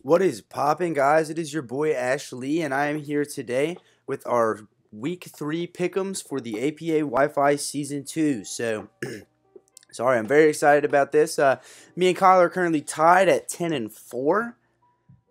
What is popping, guys? It is your boy Ashley, and I am here today with our Week 3 Pickems for the APA Wi-Fi Season 2. So, sorry, I'm very excited about this. Me and Kyle are currently tied at 10-4,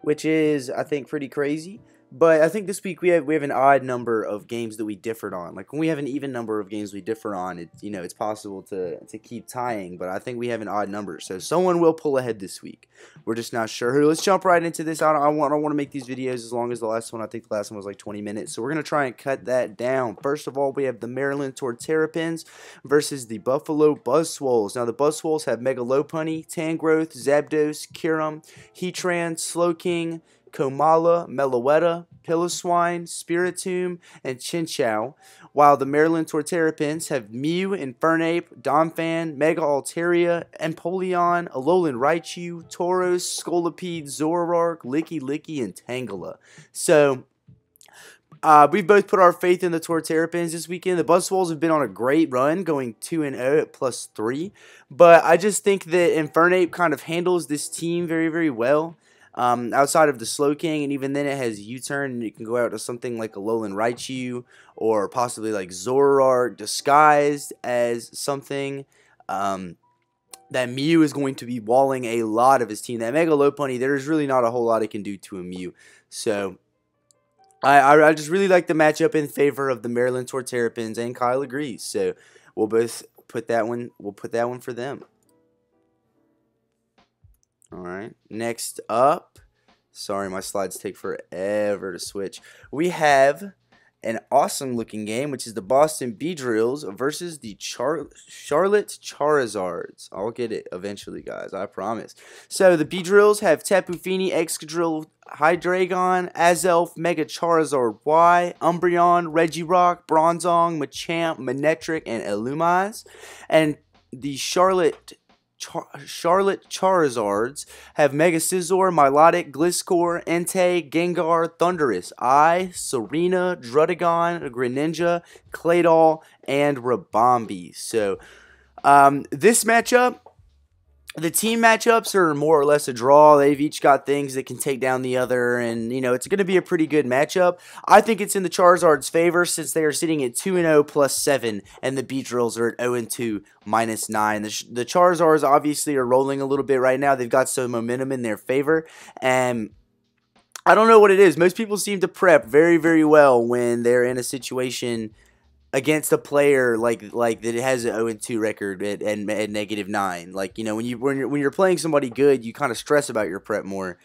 which is, I think, pretty crazy. But I think this week we have an odd number of games that we differed on. Like when we have an even number of games we differ on, it's possible to keep tying. But I think we have an odd number, so someone will pull ahead this week. We're just not sure who. Let's jump right into this. I don't want to make these videos as long as the last one. I think the last one was like 20 minutes, so we're gonna try and cut that down. First of all, we have the Maryland Torterrapins versus the Buffalo Buzzwoles. Now the Buzzwoles have Mega Lopunny, Tangrowth, Zapdos, Kyurem, Heatran, Slowking, Komala, Meloetta, Piloswine, Spiritomb, and Chinchou, while the Maryland Torterrapins have Mew, Infernape, Donphan, Mega Altaria, Empoleon, Alolan Raichu, Tauros, Scolipede, Zoroark, Licky, and Tangela. So, we've both put our faith in the Torterrapins this weekend. The Buzzwoles have been on a great run, going 2-0 at +3, but I just think that Infernape kind of handles this team very, very well. Outside of the Slowking, and even then it has U-turn, and it can go out to something like a Alolan Raichu, or possibly like Zoroark disguised as something. That Mew is going to be walling a lot of his team. That Mega Lopunny, there's really not a whole lot it can do to a Mew. So I just really like the matchup in favor of the Maryland Torterrapins, and Kyle agrees. So we'll both put that one. We'll put that one for them. Alright, next up, sorry my slides take forever to switch, we have an awesome looking game, which is the Boston Beedrills versus the Charlotte Charizards. I'll get it eventually, guys, I promise. So the Beedrills have Tapu Fini, Excadrill, Hydreigon, Azelf, Mega Charizard Y, Umbreon, Regirock, Bronzong, Machamp, Manectric, and Illumaz. And the Charlotte Charizards have Mega Scizor, Milotic, Gliscor, Entei, Gengar, Thundurus, Serena, Druddigon, Greninja, Claydol, and Rabombi. So, this matchup, the team matchups are more or less a draw. They've each got things that can take down the other, and, it's going to be a pretty good matchup. I think it's in the Charizard's favor since they are sitting at 2-0 +7, and the Beedrills are at 0-2 -9. The Charizards obviously are rolling a little bit right now. They've got some momentum in their favor, and I don't know what it is. Most people seem to prep very, very well when they're in a situation against a player like that has an 0-2 record at -9. Like, when you're playing somebody good, you kind of stress about your prep more.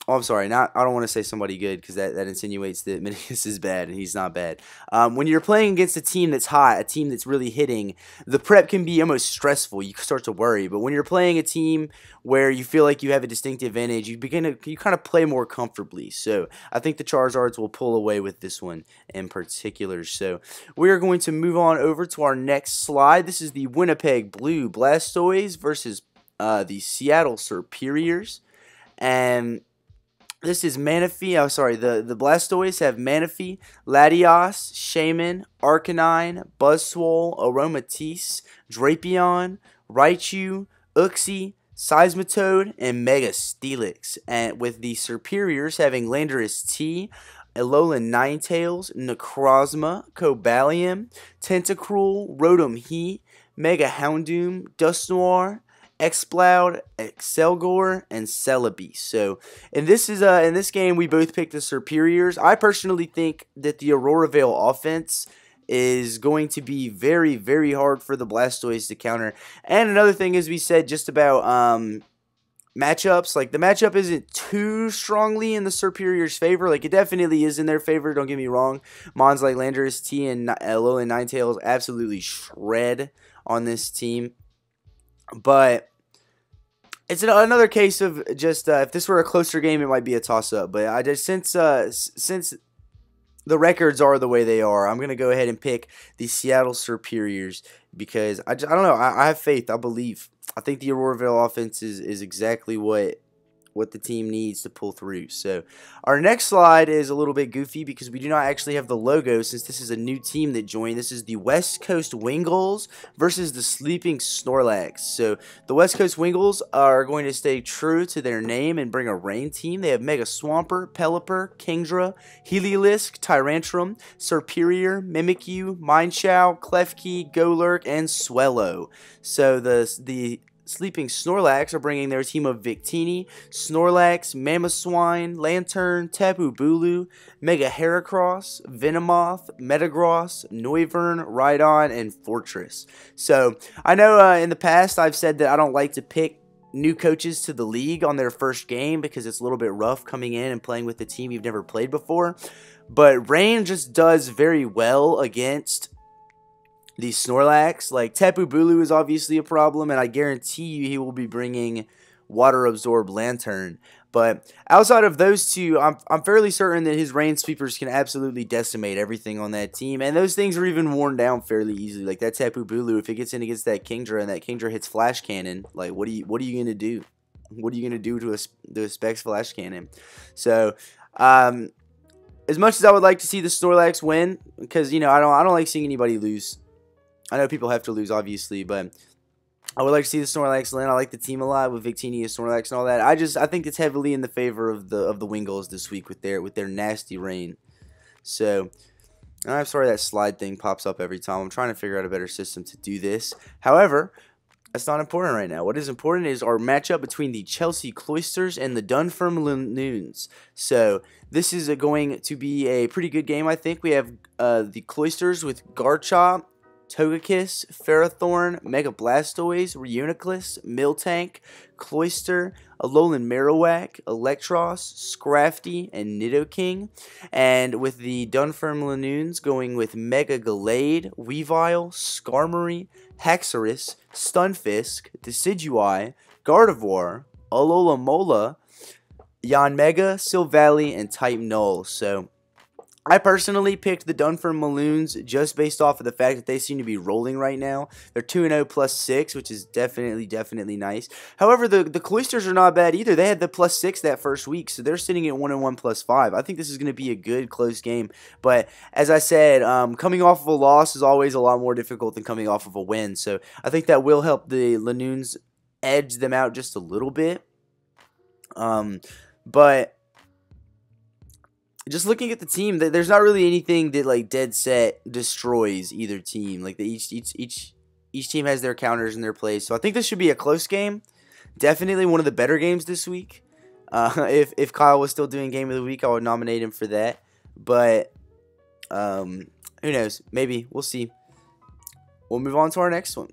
Oh, I'm sorry, I don't want to say somebody good because that insinuates that Minius is bad, and he's not bad. When you're playing against a team that's hot, a team that's really hitting, the prep can be almost stressful. You start to worry. But when you're playing a team where you feel like you have a distinct advantage, you kind of play more comfortably. So I think the Charizards will pull away with this one in particular. So we are going to move on over to our next slide. This is the Winnipeg Blue Blastoise versus the Seattle Superiors, and this is Manaphy. Oh, sorry. The Blastoise have Manaphy, Latios, Shaman, Arcanine, Buzzwole, Aromatisse, Drapion, Raichu, Uxie, Seismitoad, and Mega Steelix. And with the Superiors having Landorus T, Alolan Ninetales, Necrozma, Cobalion, Tentacruel, Rotom He, Mega Houndoom, Dusknoir, Exploud, Excelgor, and Celebi. So, in this game, we both picked the Superiors. I personally think that the Aurora Veil offense is going to be very, very hard for the Blastoise to counter. And another thing, as we said, just about matchups, like the matchup isn't too strongly in the Superiors' favor. Like, it definitely is in their favor, don't get me wrong. Mons like Landorus T and Alolan Ninetales absolutely shred on this team. But it's another case of just if this were a closer game, it might be a toss-up. But I just since the records are the way they are, I'm gonna go ahead and pick the Seattle Superiors because I don't know. I have faith. I believe. I think the Aurora Veil offense is exactly what what the team needs to pull through. So our next slide is a little bit goofy because we do not actually have the logo since this is a new team that joined. This is the West Coast Wingles versus the Sleeping Snorlax. So the West Coast Wingles are going to stay true to their name and bring a rain team. They have Mega Swampert, Pelipper, Kingdra, Heliolisk, Tyrantrum, Serperior, Mimikyu, Mineshow, Klefki, Golurk, and Swellow. So the Sleeping Snorlax are bringing their team of Victini, Snorlax, Mamoswine, Lantern, Tapu Bulu, Mega Heracross, Venomoth, Metagross, Noivern, Rhydon, and Fortress. So I know in the past I've said that I don't like to pick new coaches to the league on their first game because it's a little bit rough coming in and playing with a team you've never played before. But Rain just does very well against the Snorlax. Like, Tapu Bulu is obviously a problem, and I guarantee you he will be bringing Water Absorb Lantern. But outside of those two, I'm fairly certain that his Rain Sweepers can absolutely decimate everything on that team, and those things are even worn down fairly easily. Like that Tapu Bulu, if it gets in against that Kingdra and that Kingdra hits Flash Cannon, like what are you gonna do? What are you gonna do to a Specs Flash Cannon? So, as much as I would like to see the Snorlax win, because I don't like seeing anybody lose. I know people have to lose, obviously, but I would like to see the Snorlax win. I like the team a lot with Victini and Snorlax and all that. I think it's heavily in the favor of the Wingles this week with their nasty rain. So, and I'm sorry that slide thing pops up every time. I'm trying to figure out a better system to do this. However, that's not important right now. What is important is our matchup between the Chelsea Cloisters and the Dunfermline Loons. So this is going to be a pretty good game, I think. We have the Cloisters with Garchomp, Togekiss, Ferrothorn, Mega Blastoise, Reuniclus, Miltank, Cloyster, Alolan Marowak, Electros, Crafty, and Nidoking. And with the Dunfermline Loons going with Mega Gallade, Weavile, Skarmory, Haxorus, Stunfisk, Decidueye, Gardevoir, Alola-Mola, Yanmega, Silvally, and Type Null. So I personally picked the Dunfermline Loons just based off of the fact that they seem to be rolling right now. They're 2-0 plus 6, which is definitely nice. However, the Cloisters are not bad either. They had the plus 6 that first week, so they're sitting at 1-1 plus 5. I think this is going to be a good close game. But as I said, coming off of a loss is always a lot more difficult than coming off of a win. So I think that will help the Loons edge them out just a little bit. But just looking at the team, there's not really anything that like dead set destroys either team. Like each team has their counters in their plays. So I think this should be a close game. Definitely one of the better games this week. If Kyle was still doing Game of the Week, I would nominate him for that. But who knows? Maybe we'll see. We'll move on to our next one.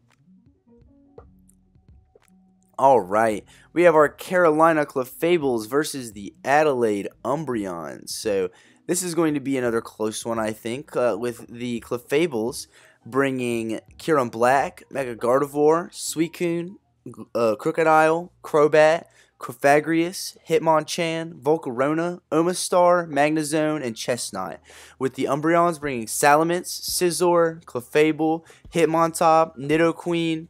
All right, we have our Carolina Fables versus the Adelaide Umbreon. So this is going to be another close one, I think, with the Fables bringing Kieran Black, Mega Gardevoir, Suicune, Crocodile, Crobat, Cofagrius, Hitmonchan, Volcarona, Omastar, Magnezone, and Chestnut. With the Umbreons bringing Salamence, Scizor, Clefable, Hitmontop, Nidoqueen,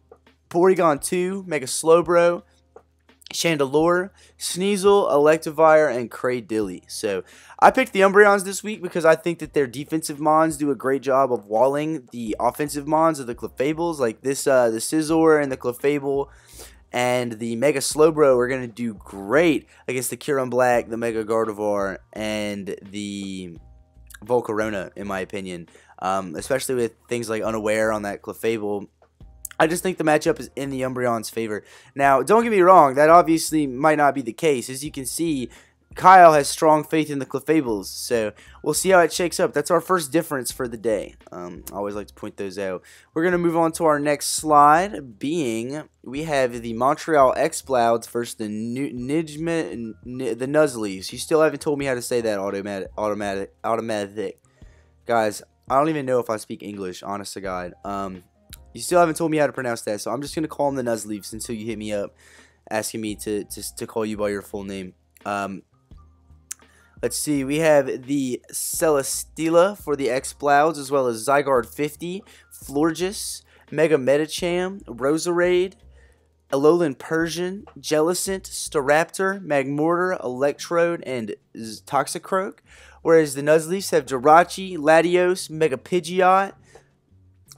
Porygon 2, Mega Slowbro, Chandelure, Sneasel, Electivire, and Cradilly. So I picked the Umbreons this week because I think that their defensive mons do a great job of walling the offensive mons of the Clefables. Like this, the Scizor and the Clefable and the Mega Slowbro are going to do great against the Kieran Black, the Mega Gardevoir, and the Volcarona, in my opinion. Especially with things like Unaware on that Clefable. I just think the matchup is in the Umbreon's favor. Now, don't get me wrong, that obviously might not be the case. As you can see, Kyle has strong faith in the Clefables, so we'll see how it shakes up. That's our first difference for the day. I always like to point those out. We're going to move on to our next slide, being we have the Montreal Explouds versus the Nuzleafs. You still haven't told me how to say that automatic. Guys, I don't even know if I speak English, honest to God. You still haven't told me how to pronounce that, so I'm just going to call them the Nuzleafs until you hit me up asking me to call you by your full name. Let's see. We have the Celesteela for the Explouds, as well as Zygarde 50, Florges, Mega Metacham, Roserade, Alolan Persian, Jellicent, Staraptor, Magmortar, Electrode, and Toxicroak. Whereas the Nuzleafs have Jirachi, Latios, Mega Pidgeot.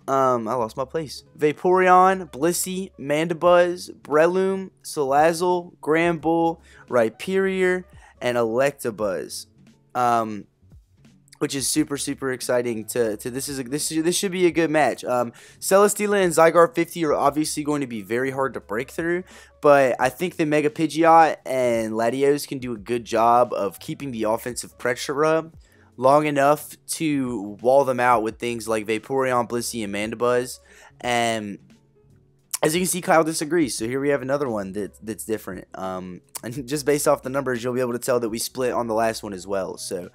I lost my place. Vaporeon, Blissey, Mandibuzz, Breloom, Salazzle, Granbull, Rhyperior, and Electabuzz. Which is super exciting this should be a good match. Celesteela and Zygarde 50 are obviously going to be very hard to break through, but I think the Mega Pidgeot and Latios can do a good job of keeping the offensive pressure up long enough to wall them out with things like Vaporeon, Blissey, and Mandibuzz. And as you can see, Kyle disagrees, so here we have another one that's different. And just based off the numbers, you'll be able to tell that we split on the last one as well. So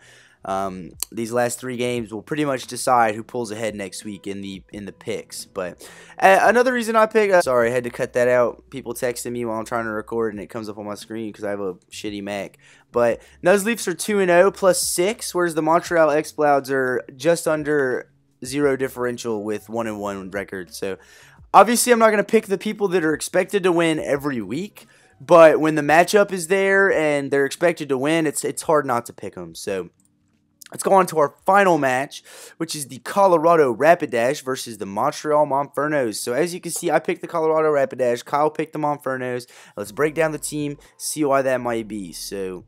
these last 3 games will pretty much decide who pulls ahead next week in the picks. But another reason I pick, sorry, I had to cut that out. People texting me while I'm trying to record, and it comes up on my screen because I have a shitty Mac. But Nuzleafs are 2-0 plus 6, whereas the Montreal Explouds are just under 0 differential with 1-1 record. So obviously, I'm not going to pick the people that are expected to win every week. But when the matchup is there and they're expected to win, it's hard not to pick them. So let's go on to our final match, which is the Colorado Rapidash versus the Montreal Monfernos. So as you can see, I picked the Colorado Rapidash. Kyle picked the Monfernos. Let's break down the team, see why that might be. So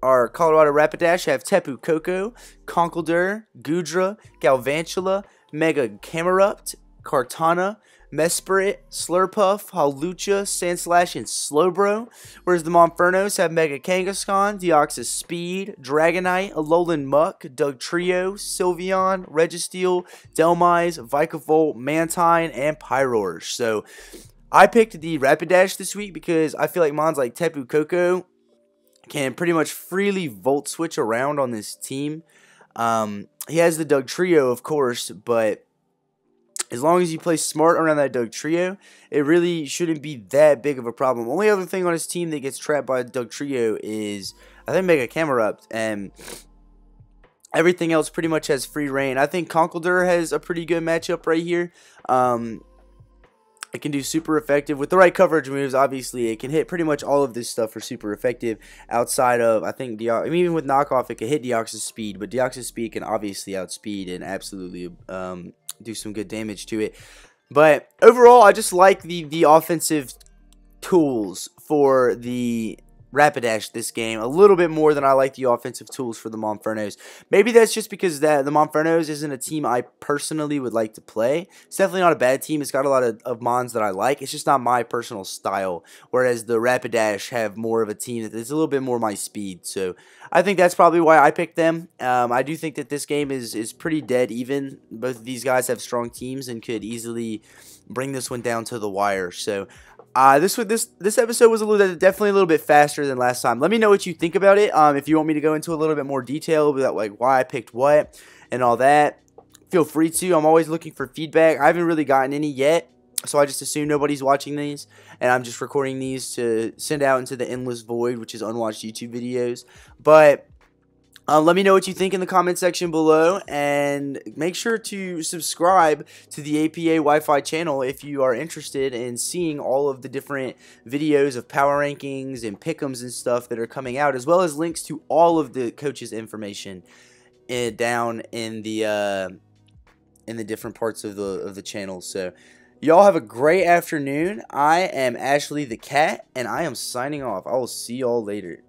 our Colorado Rapidash have Tapu Koko, Conkeldurr, Goodra, Galvantula, Mega Camerupt, Kartana, Mesprit, Slurpuff, Hawlucha, Sandslash, and Slowbro. Whereas the Monfernos have Mega Kangaskhan, Deoxys Speed, Dragonite, Alolan Muck, Dugtrio, Sylveon, Registeel, Delmise, Vikavolt, Mantine, and Pyroar. So I picked the Rapidash this week because I feel like mons like Tapu Koko can pretty much freely Volt Switch around on this team. He has the Dugtrio, of course, but as long as you play smart around that Dugtrio, it really shouldn't be that big of a problem. Only other thing on his team that gets trapped by Dugtrio is, I think, Mega Camerupt, and everything else pretty much has free reign. I think Conkeldurr has a pretty good matchup right here. It can do super effective with the right coverage moves. Obviously, it can hit pretty much all of this stuff for super effective. Outside of, I think, even with knockoff, it can hit Deoxys Speed, but Deoxys Speed can obviously outspeed and absolutely do some good damage to it. But overall, I just like the offensive tools for the Rapidash this game a little bit more than I like the offensive tools for the Monfernos. Maybe that's just because the Monfernos isn't a team I personally would like to play. It's definitely not a bad team. It's got a lot of mons that I like. It's just not my personal style. Whereas the Rapidash have more of a team that's a little bit more my speed. So I think that's probably why I picked them. I do think that this game is pretty dead even. Both of these guys have strong teams and could easily bring this one down to the wire. So this episode was definitely a little bit faster than last time. Let me know what you think about it. If you want me to go into a little bit more detail about like why I picked what and all that, feel free to. I'm always looking for feedback. I haven't really gotten any yet, so I just assume nobody's watching these, and I'm just recording these to send out into the endless void, which is unwatched YouTube videos. But let me know what you think in the comment section below, and make sure to subscribe to the APA Wi-Fi channel if you are interested in seeing all of the different videos of power rankings and Pickems and stuff that are coming out, as well as links to all of the coaches' information down in the different parts of the channel. So y'all have a great afternoon. I am Ashley the Cat, and I am signing off. I will see y'all later.